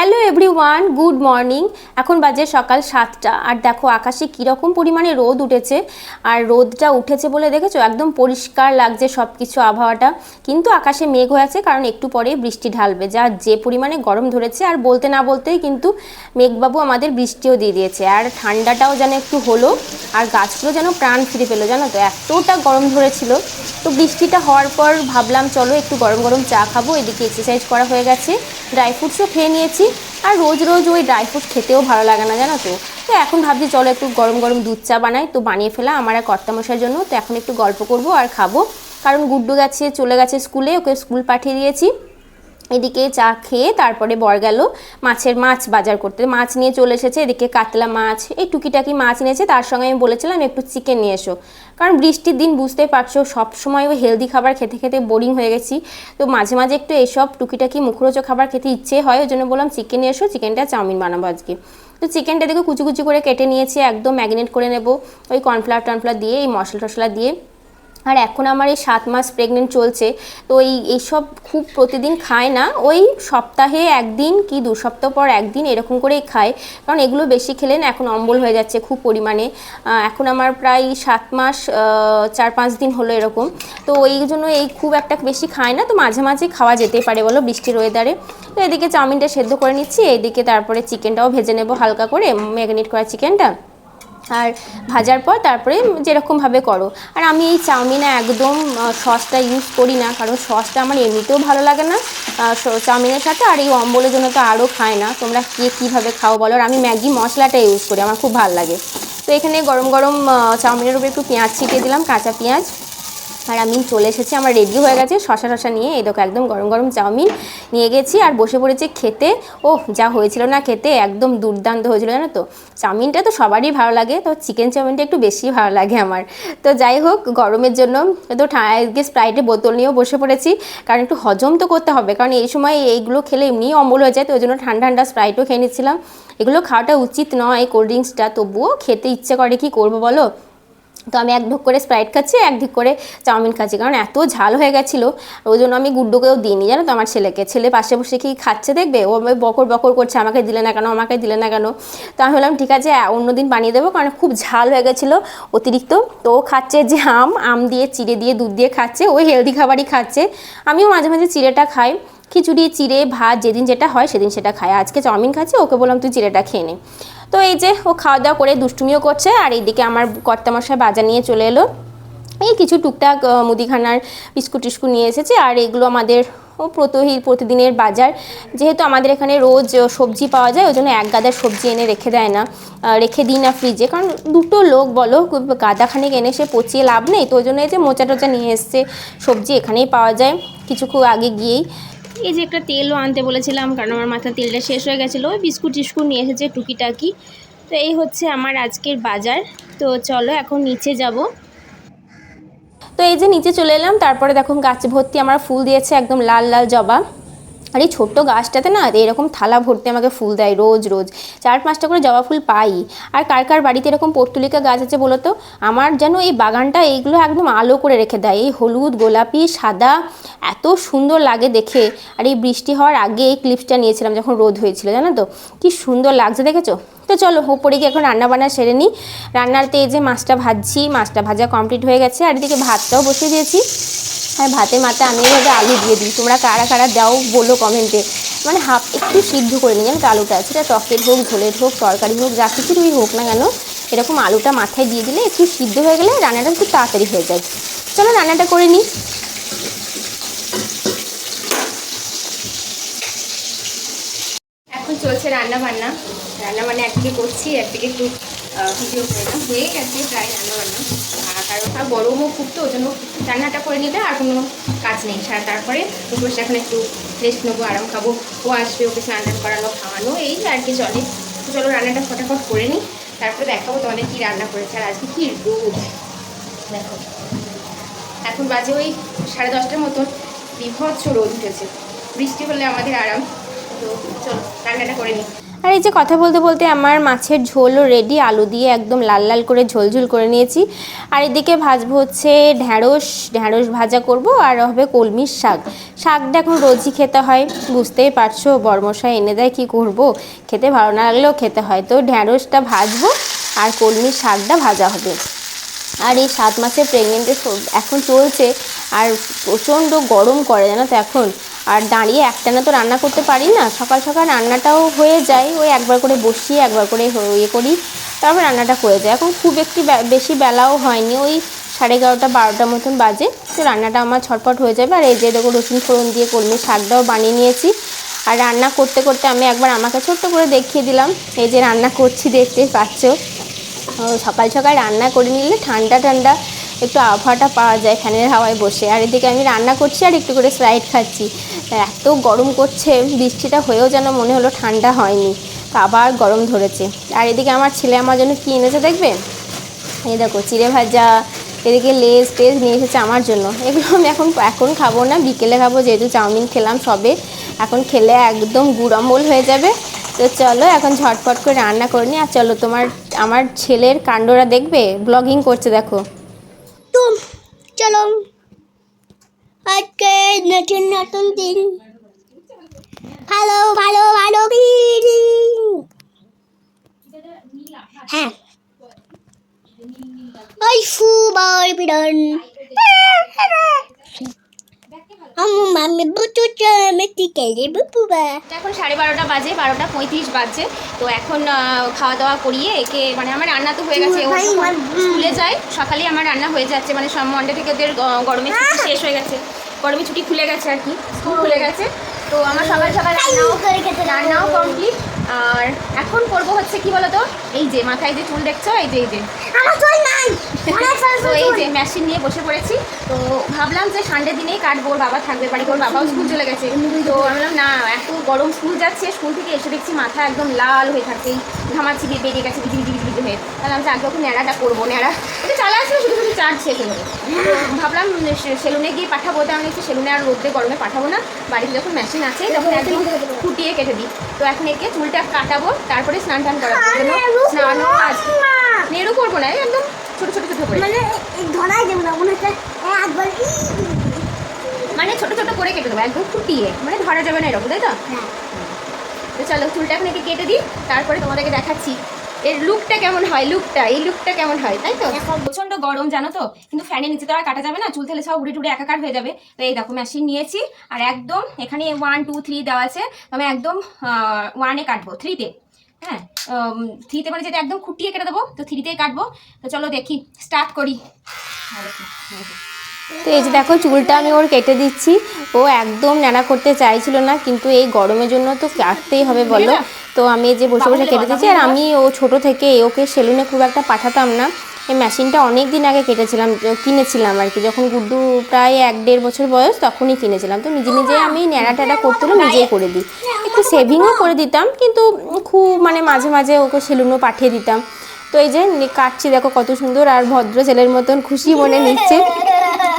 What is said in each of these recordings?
Hello everyone, good morning. এখন বাজে সকাল 7টা আর দেখো আকাশে কীরকম পরিমাণে রোদ উঠেছে। আর রোদটা উঠেছে বলে দেখেছো একদম পরিষ্কার লাগছে সব কিছু আবহাওয়াটা, কিন্তু আকাশে মেঘ হয়ে আছে কারণ একটু পরে বৃষ্টি ঢালবে। যে পরিমাণে গরম ধরেছে আর বলতে না বলতেই কিন্তু মেঘবাবু আমাদের বৃষ্টিও দিয়ে দিয়েছে। আর ঠান্ডাটাও যেন একটু হলো আর গাছগুলো যেন প্রাণ ফিরে পেলো, জানো তো এতটা গরম ধরেছিল। তো বৃষ্টিটা হওয়ার পর ভাবলাম চলো একটু গরম গরম চা খাবো। এদিকে এক্সারসাইজ করা হয়ে গেছে, ড্রাই ফ্রুটসও খেয়ে নিয়েছি। আর রোজ রোজ ওই ড্রাই ফ্রুট খেতেও ভালো লাগে না, জানো তো। তো এখন ভাবছি চলো একটু গরম গরম দুধ চা বানাই, তো বানিয়ে ফেলা আমার আর কর্তামশাইয়ের জন্য। তো এখন একটু গল্প করব আর খাবো, কারণ গুড্ডু চলে গেছে স্কুলে, ওকে স্কুল পাঠিয়ে দিয়েছি। এদিকে চা খেয়ে তারপরে বর গেল মাছ বাজার করতে, মাছ নিয়ে চলে এসেছে। এদিকে কাতলা মাছ, এই টুকিটাকি মাছ এনেছে, তার সঙ্গে আমি বলেছিলাম একটু চিকেন নিয়ে এসো, কারণ বৃষ্টির দিন বুঝতেই পারছো সবসময় ওই হেলদি খাবার খেতে খেতে বোরিং হয়ে গেছি। তো মাঝে মাঝে একটু এসব টুকিটাকি মুখরোচক খাবার খেতে ইচ্ছে হয়, ওই জন্য বললাম চিকেন নিয়ে এসো, চিকেনটা চাউমিন বানাবো আজকে। তো চিকেনটা দেখে কুচি কুচি করে কেটে নিয়েছি, একদম ম্যারিনেট করে নেব ওই কর্নফ্লাওয়ার দিয়ে, এই মশলা টশলা দিয়ে। আর এখন আমার এই 7 মাস প্রেগনেন্ট চলছে, তো এইসব খুব প্রতিদিন খায় না, ওই সপ্তাহে একদিন কি 2 সপ্তাহ পর একদিন এরকম করেই খায়, কারণ এগুলো বেশি খেলে না এখন অম্বল হয়ে যাচ্ছে খুব পরিমাণে। এখন আমার প্রায় 7 মাস 4-5 দিন হলো এরকম। তো ওই জন্য এই খুব একটা বেশি খায় না, তো মাঝে মাঝে খাওয়া যেতেই পারে বলো বৃষ্টির ওয়েদারে। তো এদিকে চাউমিনটা সেদ্ধ করে নিচ্ছি, এইদিকে তারপরে চিকেনটাও ভেজে নেব হালকা করে, ম্যারিনেট করা চিকেনটা। আর ভাজার পর তারপরে যেরকমভাবে করো। আর আমি এই চাউমিনে একদম সসটা ইউজ করি না, কারণ সসটা আমার এমনিতেও ভালো লাগে না চাউমিনের সাথে, আর এই অম্বলের জন্য তো আরও খায় না। তোমরা কীভাবে খাও বলো। আর আমি ম্যাগি মশলাটা ইউজ করি, আমার খুব ভালো লাগে। তো এখানে গরম গরম চাউমিনের উপরে একটু পেঁয়াজ ছিটিয়ে দিলাম, কাঁচা পেঁয়াজ। আর আমি চলে এসেছি, আমার রেডি হয়ে গেছে শশা নিয়ে, এই দেখো একদম গরম গরম চাউমিন নিয়ে গেছি আর বসে পড়েছি খেতে। ওহ যা হয়েছিল না খেতে, একদম দুর্দান্ত হয়েছিল, জানো তো। চাউমিনটা তো সবারই ভালো লাগে, তো চিকেন চাউমিনটা একটু বেশি ভালো লাগে আমার। তো যাই হোক, গরমের জন্য তো স্প্রাইটের বোতল নিয়েও বসে পড়েছি, কারণ একটু হজম তো করতে হবে, কারণ এই সময় এইগুলো খেলে এমনিই অম্বল হয়ে যায়, তো ওই জন্য ঠান্ডা ঠান্ডা স্প্রাইটও খেয়ে নিচ্ছিলাম। এগুলো খাওয়াটা উচিত নয় কোল্ড ড্রিঙ্কসটা, তবুও খেতে ইচ্ছে করে, কি করবো বলো। তো আমি এক ঢোক করে স্প্রাইট খাচ্ছি, এক ঢোক করে চাউমিন খাচ্ছি, কারণ এত ঝাল হয়ে গেছিলো। ওই জন্য আমি গুড্ডুকেও দিইনি, জানো তো, আমার ছেলে পাশে বসে কি খাচ্ছে দেখবে, ও বকর বকর করছে, আমাকে দিলে না কেন, আমাকে দিলে না কেন। তো আমি বললাম ঠিক আছে অন্যদিন বানিয়ে দেবো, কারণ খুব ঝাল হয়ে গেছিলো অতিরিক্ত। তো ও খাচ্ছে যে আম দিয়ে চিড়ে দিয়ে দুধ দিয়ে খাচ্ছে, ওই হেলদি খাবারই খাচ্ছে। আমিও মাঝে মাঝে চিড়েটা খাই, খিচুড়ি চিড়ে ভাত যেদিন যেটা হয় সেদিন সেটা খাই। আজকে চাউমিন খাচ্ছি, ওকে বললাম তুই চিড়েটা খেয়ে নে। তো এই যে ও খাওয়া দাওয়া করে দুষ্টুমিও করছে, আর এইদিকে আমার কর্তামশাই বাজার নিয়ে চলে এলো। এই কিছু টুকটাক মুদিখানার বিস্কুট টিস্কুট নিয়ে এসেছে, আর এগুলো আমাদের প্রতিদিনের বাজার। যেহেতু আমাদের এখানে রোজ সবজি পাওয়া যায়, ওই জন্য এক গাদা সবজি এনে রেখে দিই না ফ্রিজে, কারণ দুটো লোক বলো, গাদাখানিক এনে সে পচিয়ে লাভ নেই। তো ওই জন্য এই যে মোচা টোচা নিয়ে এসছে, সবজি এখানেই পাওয়া যায় কিছুক্ষণ আগে গিয়েই। এই যে একটা তেলও আনতে বলেছিলাম, কারণ আমার মাথার তেলটা শেষ হয়ে গেছিলো। বিস্কুট টিস্কুট নিয়ে এসেছে টুকিটাকি। তো এই হচ্ছে আমার আজকের বাজার। তো চলো এখন নিচে যাব। তো এই যে নিচে চলে এলাম, তারপরে দেখো গাছ ভর্তি আমার ফুল দিয়েছে, একদম লাল লাল জবা। আর এই ছোট্ট গাছটাতে না এরকম থালা ভর্তি আমাকে ফুল দেয় রোজ রোজ, 4-5টা করে জবা ফুল পাই। আর কার কার বাড়িতে এরকম পর্তুলিকা গাছ আছে বলো তো। আমার যেন এই বাগানটা এইগুলো একদম আলো করে রেখে দেয়, এই হলুদ গোলাপি সাদা, এত সুন্দর লাগে দেখে। আর এই বৃষ্টি হওয়ার আগে এই ক্লিপসটা নিয়েছিলাম যখন রোদ হয়েছিল, জানো তো কি সুন্দর লাগছে দেখেছো। তো চলো ওপরে গিয়ে এখন রান্নাবান্না সেরে নিই। রান্নাতে এই যে মাছটা ভাজছি, মাছটা ভাজা কমপ্লিট হয়ে গেছে, আর এদিকে ভাতটাও বসিয়ে দিয়েছি। আর ভাতের মাথায় আমি এইভাবে আলু দিয়ে দিই, তোমরা কারা কারা দাও বলো কমেন্টে। মানে একটু সিদ্ধ করে নিই, জানো তো আলুটা, সেটা টকের হোক ঝোলের হোক তরকারি হোক যা কিছুই হোক না কেন, এরকম আলুটা মাথায় দিয়ে দিলে একটু সিদ্ধ হয়ে গেলে রান্নাটা একটু তাড়াতাড়ি হয়ে যায়। চলো রান্নাটা করে নিই। এখন চলছে রান্নাবান্না একদিকে করছি, একদিকে একটু ভিডিও করে না, হয়ে গেছে প্রায় রান্নাবান্না। কারণ আর গরমও খুব, তো ওই জন্য রান্নাটা করে নিলে আর কোনো কাজ নেই। তারপরে বসে এখন একটু রেস্ট নেবো, আরাম খাবো। ও আসবে, ওকে স্নান টান করানো খাওয়ানো এই আর কি চলে। তো চলো রান্নাটা ফটাফট করে নিই, তারপরে দেখাবো তোমাদের কী রান্না করেছে। আর আজকে কি রোদ দেখো, এখন বাজে ওই 10:30টার মতন, বিভৎস রোদ উঠেছে। বৃষ্টি হলে আমাদের আরাম। তো চলো রান্নাটা করে নিই। আর এই যে কথা বলতে বলতে আমার মাছের ঝোলও রেডি, আলু দিয়ে একদম লাল লাল করে ঝোল করে নিয়েছি। আর এদিকে ভাজবো হচ্ছে ঢ্যাঁড়স ভাজা করব, আর হবে কলমির শাক। শাকটা এখন রোজই খেতে হয়, বুঝতেই পারছো, বরমশাই এনে দেয়, কি করব, খেতে ভালো না লাগলেও খেতে হয়। তো ঢ্যাঁড়সটা ভাজবো আর কলমির শাকটা ভাজা হবে। আর এই 7 মাসের প্রেগনেন্টে এখন চলছে, আর প্রচণ্ড গরম করে জানো তো এখন। আর দাঁড়িয়ে একটানা তো রান্না করতে পারি না, সকাল সকাল রান্নাটাও হয়ে যায়, ওই একবার করে বসিয়ে একবার করে ইয়ে করি, তারপর রান্নাটা হয়ে যায়। এখন খুব একটি বেশি বেলাও হয়নি, ওই 11:30 12টার মতন বাজে, তো রান্নাটা আমার ছটপট হয়ে যাবে। আর এই যে দেখো রসুন ফোড়ন দিয়ে কলমির শাকটাও বানিয়ে নিয়েছি। আর রান্না করতে করতে আমি একবার আমাকে ছোট্ট করে দেখিয়ে দিলাম, এই যে রান্না করছি, দেখতেই পাচ্ছ। সকাল সকাল রান্না করে নিলে ঠান্ডা ঠান্ডা একটু আবহাওয়াটা পাওয়া যায় ফ্যানের হাওয়ায় বসে। আর এদিকে আমি রান্না করছি আর একটু করে স্প্রাইট খাচ্ছি। এত গরম করছে, বৃষ্টিটা হয়েও যেন মনে হলো ঠান্ডা হয়নি, তো আবার গরম ধরেছে। আর এদিকে আমার ছেলে আমার জন্য কী এনেছে দেখবে, এই দেখো চিড়ে ভাজা, এদিকে লেজ টেজ নিয়ে এসেছে আমার জন্য। এগুলো আমি এখন খাবো না, বিকেলে খাবো, যেহেতু চাউমিন খেলাম সবে, এখন খেলে একদম গুড়াম্বল হয়ে যাবে। তো চলো এখন ঝটপট করে রান্না করে নি। আর চলো আমার ছেলের কাণ্ডরা দেখবে, ব্লগিং করছে দেখো। তো চলো, আজকে নতুন নতুন দিন, ভালো ভালো ভালো ফিলিং। হ্যাঁ, ওই ফুবার বিড়ন আমি বুটু চামেটি কেলে বুবুবা। এখন 12:30 বাজে, 12:35 বাজে। তো এখন খাওয়া দাওয়া করিয়ে একে, মানে আমার রান্না তো হয়ে গেছে, ও স্কুলে যায় সকালে, আমার রান্না হয়ে যাচ্ছে, মানে মন্ডে থেকে ওদের গরমের ছুটি শেষ হয়ে গেছে, গরমের ছুটি খুলে গেছে আর কি, স্কুল খুলে গেছে। তো আমার সকাল সকাল রান্নাও কমপ্লিট। আর এখন করবো হচ্ছে কি বলতো, এই যে মাথায় যে চুল দেখছো, এই যে আমার চুল নাই, তো এই যে মেশিন নিয়ে বসে পড়েছি। তো ভাবলাম যে সানডে দিনেই কাটবো, ওর বাবা থাকবে বাড়িতে, ওর বাবাও স্কুল চলে গেছে। তো আমি বললাম না, এত গরম স্কুল যাচ্ছে, স্কুল থেকে এসে দেখছি মাথা একদম লাল হয়ে থাকে, ঘামাচ্ছি, বেরিয়ে গেছে বিজি হয়ে। তাহলে আমি আগে ওকে ন্যাড়াটা করবো, ন্যাড়া ওটা চালা আসলে শুধু চার্জ শেষ হয়ে যাবে। তো ভাবলাম সেলুনে গিয়ে পাঠাবো, তো আমি একটু সেলুনে আর রোদে গরমে পাঠাবো না, বাড়িতে যখন মেশিন আছে তখন একদম ফুটিয়ে কেটে দিই। তো এখন একে চুলটা কাটাবো, তারপরে স্নান টান করাবো, স্নানও আছে, নেড়ু করবো না, একদম ছোট ছোট করে, মানে ছোট ছোট করে কেটে দেবো, একদম ফুটিয়ে, মানে ধরা যাবে না এরকম, তাই তো? তো চলো চুলটা এখন একে কেটে দিই, তারপরে তোমাদেরকে দেখাচ্ছি এর লুকটা কেমন হয়, এই লুকটা কেমন হয়, তাই তো? এখন প্রচন্ড গরম জানো তো, কিন্তু ফ্যানের নিচে তো আর কাটা যাবে না, চুল থেলে সব উড়ে টুড়ে একাকার হয়ে যাবে। তো এই দেখো মেশিন নিয়েছি, আর একদম এখানে 1 2 3 দেওয়া আছে, আমি একদম 1-এ কাটবো, 3-তে, হ্যাঁ 3-তে মানে যেটা একদম খুঁটিয়ে কেটে দেবো, তো 3-তেই কাটবো। তো চলো দেখি, স্টার্ট করি। তো এই যে দেখো চুলটা আমি ওর কেটে দিচ্ছি, ও একদম ন্যাড়া করতে চাইছিল না, কিন্তু এই গরমের জন্য তো কাটতেই হবে বলো। তো আমি এই যে বসে বসে কেটে দিচ্ছি। আর আমি ও ছোট থেকে ওকে সেলুনে খুব একটা পাঠাতাম না, এই মেশিনটা অনেক দিন আগে কিনেছিলাম আর কি, যখন গুড্ডু প্রায় 1-1.5 বছর বয়স তখনই কিনেছিলাম। তো নিজে নিজে আমি ন্যাড়া ট্যাড়া করতে হলে নিজেই করে দিই, একটু সেভিংও করে দিতাম, কিন্তু খুব মানে মাঝে মাঝে ওকে সেলুনও পাঠিয়ে দিতাম। তো এই যে কাটছি দেখো কত সুন্দর, আর ভদ্র ছেলের মতন খুশি মনে নিচ্ছে,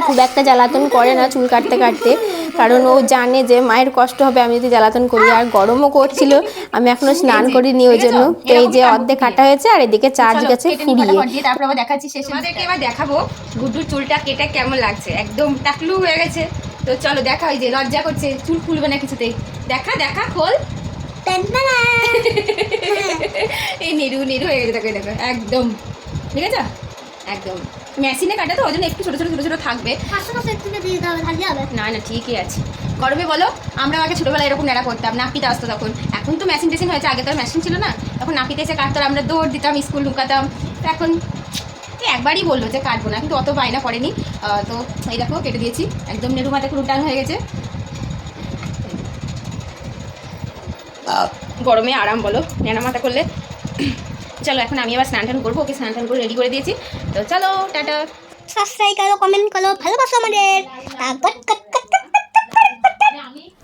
খুব একটা জ্বালাতন করে না চুল কাটতে কাটতে, কারণ ও জানে যে মায়ের কষ্ট হবে আমি যদি জ্বালাতন করি। আর গরমও করছিল, আমি এখনো স্নান করিনি ওই জন্য। তো এই যে অর্ধেক কাটা হয়েছে, আর এদিকে চার্জ গেছে ফুরিয়ে। তারপর আবার দেখাচ্ছি শেষে, আমাদেরকে এবার দেখাবো গুড্ডুর চুলটা কেটে কেমন লাগছে, একদম টাকলু হয়ে গেছে। তো চলো দেখা, ওই যে লজ্জা করছে, চুল খুলবে না কিছুতেই, দেখা খোল। এই নিরু হয়ে গেছে, দেখো একদম, ঠিক আছে, একদম মেশিনে কাটা তো ওই জন্য একটু ছোটো ছোটো থাকবে। না ঠিকই আছে। গরমে বলো, আমরা আগে ছোটোবেলায় এরকম ন্যাড়া করতাম, নাপিতে আসতো তখন, এখন তো মেশিন টেশিন হয়েছে, আগে তো আর মেশিন ছিল না, তখন নাপিতে এসে কাটতো, আমরা দৌড় দিতাম, স্কুল ঢুকাতাম। তো এখন একবারই বললো যে কাটবো না, কিন্তু অত বায়না করেনি। তো এই দেখো কেটে দিয়েছি, একদম নেড়ু মাথা রুটান হয়ে গেছে। গরমে আরাম বলো ন্যাড়া মাথা করলে। চলো এখন আমি আবার স্নান টান করবো, ওকে স্নান টান করে রেডি করে দিয়েছি। তো চলো টাটা, সাবস্ক্রাইব করো, কমেন্ট করো, ভালোবাসো আমাদের।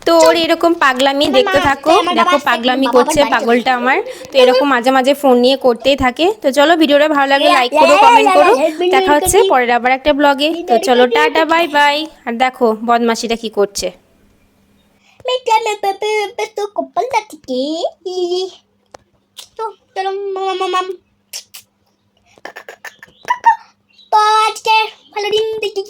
তো ওর এরকম পাগলামি দেখতে থাকো, দেখো পাগলামি করছে পাগলটা আমার। তো এরকম মাঝে মাঝে ফোন নিয়ে করতেই থাকে। তো চলো ভিডিওটা ভালো লাগলে লাইক করো, কমেন্ট করো, দেখা হচ্ছে পরের আবার একটা ব্লগে। তো চলো টাটা, বাই বাই। আর দেখো বদমাশিটা কি করছে। তো চলো মাম তো আজকে ভালো দিন দেখি